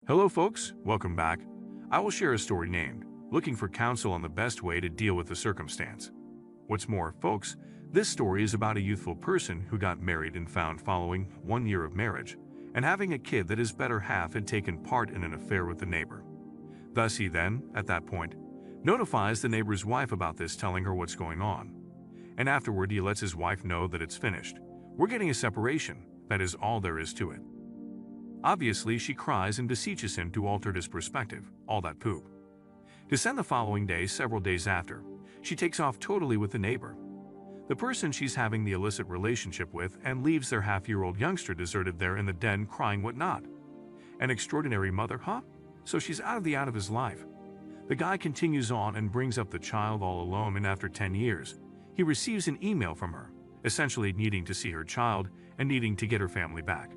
Hello folks, welcome back. I will share a story named Looking for Counsel on the Best Way to Deal with the Circumstance. What's more, folks, this story is about a youthful person who got married and found following 1 year of marriage and having a kid that his better half had taken part in an affair with the neighbor. Thus he then, at that point, notifies the neighbor's wife about this, telling her what's going on. And afterward he lets his wife know that it's finished. We're getting a separation, that is all there is to it. Obviously, she cries and beseeches him to alter his perspective, all that poop. To send the following day, several days after, she takes off totally with the neighbor, the person she's having the illicit relationship with, and leaves their half-year-old youngster deserted there in the den crying whatnot. An extraordinary mother, huh? So she's out of his life. The guy continues on and brings up the child all alone, and after 10 years, he receives an email from her, essentially needing to see her child and needing to get her family back.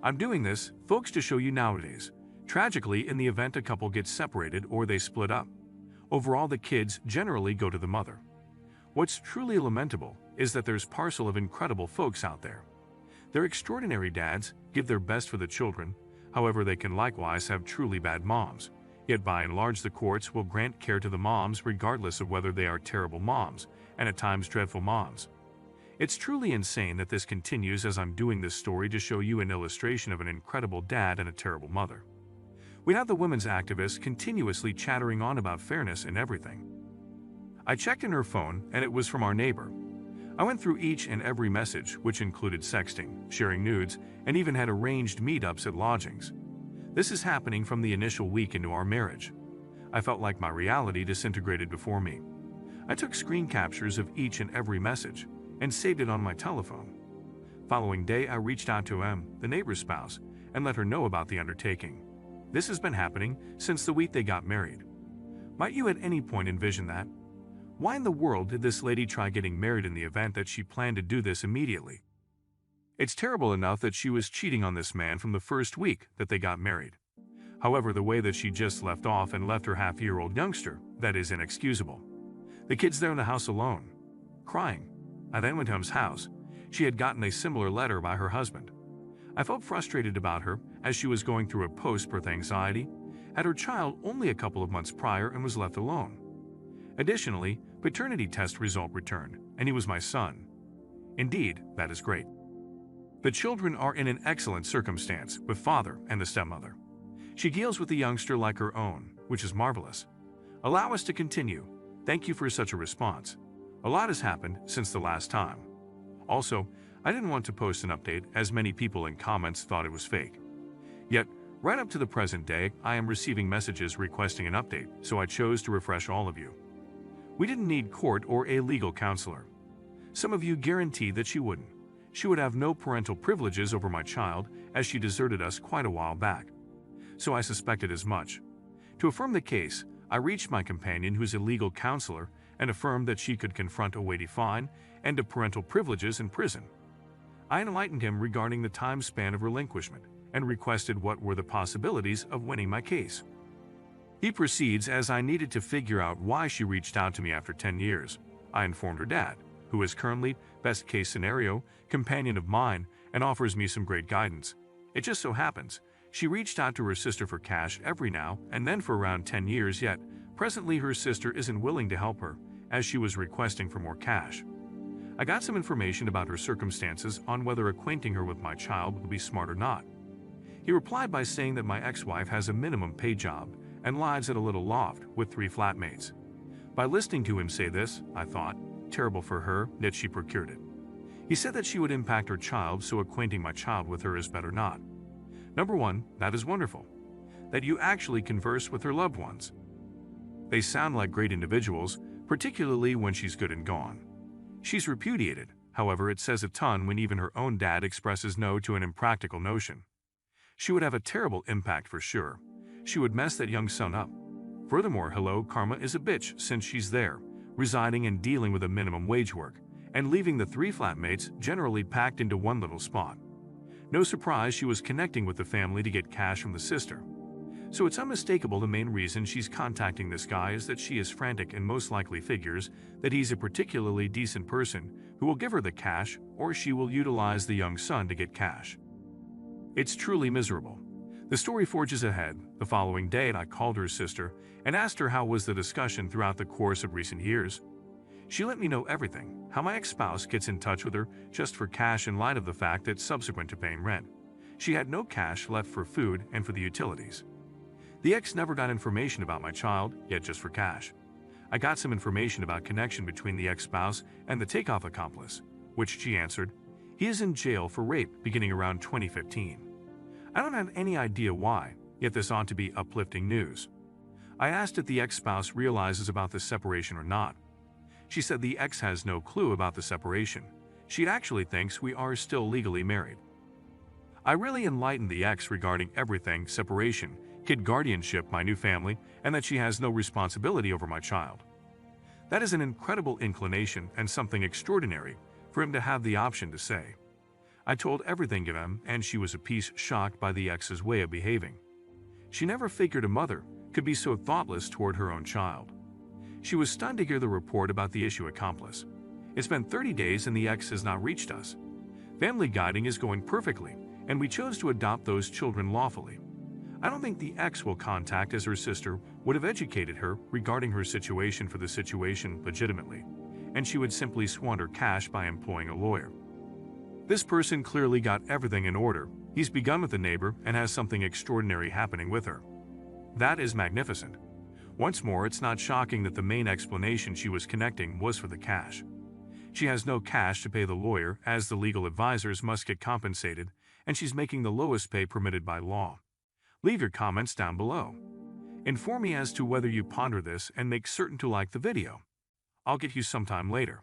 I'm doing this, folks, to show you nowadays. Tragically, in the event a couple gets separated or they split up, overall the kids generally go to the mother. What's truly lamentable is that there's parcel of incredible folks out there. They're extraordinary dads, give their best for the children, however they can likewise have truly bad moms. Yet by and large the courts will grant care to the moms regardless of whether they are terrible moms, and at times dreadful moms. It's truly insane that this continues, as I'm doing this story to show you an illustration of an incredible dad and a terrible mother. We have the women's activists continuously chattering on about fairness and everything. I checked in her phone and it was from our neighbor. I went through each and every message, which included sexting, sharing nudes, and even had arranged meetups at lodgings. This is happening from the initial week into our marriage. I felt like my reality disintegrated before me. I took screen captures of each and every message and saved it on my telephone. Following day, I reached out to M, the neighbor's spouse, and let her know about the undertaking. This has been happening since the week they got married. Might you at any point envision that? Why in the world did this lady try getting married in the event that she planned to do this immediately? It's terrible enough that she was cheating on this man from the first week that they got married. However, the way that she just left off and left her half-year-old youngster, that is inexcusable. The kid's there in the house alone, crying. I then went to M's house. She had gotten a similar letter by her husband. I felt frustrated about her as she was going through a post-birth anxiety, had her child only a couple of months prior and was left alone. Additionally, paternity test result returned, and he was my son. Indeed, that is great. The children are in an excellent circumstance with father and the stepmother. She deals with the youngster like her own, which is marvelous. Allow us to continue. Thank you for such a response. A lot has happened since the last time. Also, I didn't want to post an update as many people in comments thought it was fake. Yet, right up to the present day, I am receiving messages requesting an update, so I chose to refresh all of you. We didn't need court or a legal counselor. Some of you guaranteed that she wouldn't. She would have no parental privileges over my child as she deserted us quite a while back. So I suspected as much. To affirm the case, I reached my companion, who's a legal counselor, and affirmed that she could confront a weighty fine and of parental privileges in prison. I enlightened him regarding the time span of relinquishment and requested what were the possibilities of winning my case. He proceeds, as I needed to figure out why she reached out to me after 10 years. I informed her dad, who is currently, best case scenario, companion of mine and offers me some great guidance. It just so happens, she reached out to her sister for cash every now and then for around 10 years, yet presently her sister isn't willing to help her, as she was requesting for more cash. I got some information about her circumstances on whether acquainting her with my child would be smart or not. He replied by saying that my ex-wife has a minimum pay job and lives at a little loft with 3 flatmates. By listening to him say this, I thought, terrible for her, yet she procured it. He said that she would impact her child, so acquainting my child with her is better not. Number 1, that is wonderful. That you actually converse with her loved ones. They sound like great individuals, particularly when she's good and gone. She's repudiated, however it says a ton when even her own dad expresses no to an impractical notion. She would have a terrible impact for sure. She would mess that young son up. Furthermore, hello, karma is a bitch since she's there, residing and dealing with a minimum wage work, and leaving the 3 flatmates generally packed into one little spot. No surprise she was connecting with the family to get cash from the sister. So it's unmistakable the main reason she's contacting this guy is that she is frantic and most likely figures that he's a particularly decent person who will give her the cash, or she will utilize the young son to get cash. It's truly miserable. The story forges ahead. The following day, I called her sister and asked her how was the discussion throughout the course of recent years. She let me know everything, how my ex-spouse gets in touch with her just for cash in light of the fact that subsequent to paying rent, she had no cash left for food and for the utilities. The ex never got information about my child, yet just for cash. I got some information about connection between the ex-spouse and the takeoff accomplice, which she answered, he is in jail for rape beginning around 2015. I don't have any idea why, yet this ought to be uplifting news. I asked if the ex-spouse realizes about the separation or not. She said the ex has no clue about the separation. She actually thinks we are still legally married. I really enlightened the ex regarding everything: separation, kid guardianship, my new family, and that she has no responsibility over my child. That is an incredible inclination and something extraordinary for him to have the option to say. I told everything to him, and she was a piece shocked by the ex's way of behaving. She never figured a mother could be so thoughtless toward her own child. She was stunned to hear the report about the issue accomplice. It's been 30 days and the ex has not reached us. Family guiding is going perfectly, and we chose to adopt those children lawfully. I don't think the ex will contact, as her sister would have educated her regarding her situation for the situation legitimately, and she would simply squander cash by employing a lawyer. This person clearly got everything in order. He's begun with the neighbor and has something extraordinary happening with her. That is magnificent. Once more, it's not shocking that the main explanation she was connecting was for the cash. She has no cash to pay the lawyer, as the legal advisors must get compensated, and she's making the lowest pay permitted by law. Leave your comments down below. Inform me as to whether you ponder this and make certain to like the video. I'll get you sometime later.